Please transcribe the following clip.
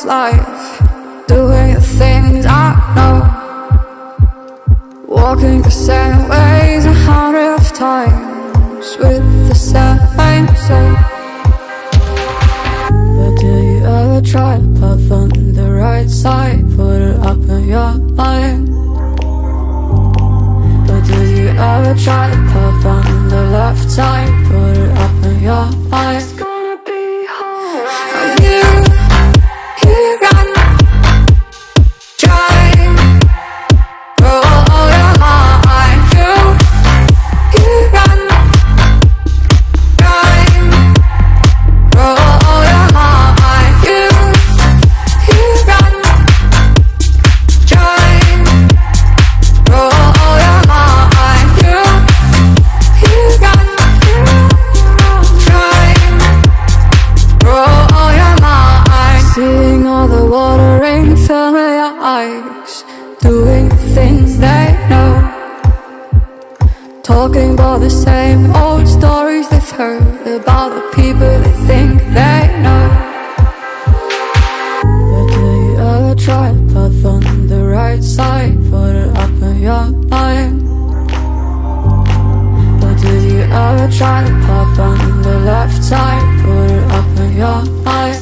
this life, doing the things I know, walking the same ways 100 times with the same soul. But do you ever try to path on the right side, put it up in your mind? But do you ever try to path on the left side, put it up in your mind? It's gonna be alright. You run, try, roll your mind. You run, try, roll your mind. You run, try, roll your mind. You run, try, roll your mind. Seeing all the watering fill your eyes, doing the things they know, talking about the same old stories they've heard about the people they think they know. But do you ever try to path on the right side, put it up in your mind? But do you ever try to path on the left side, put it up in your mind?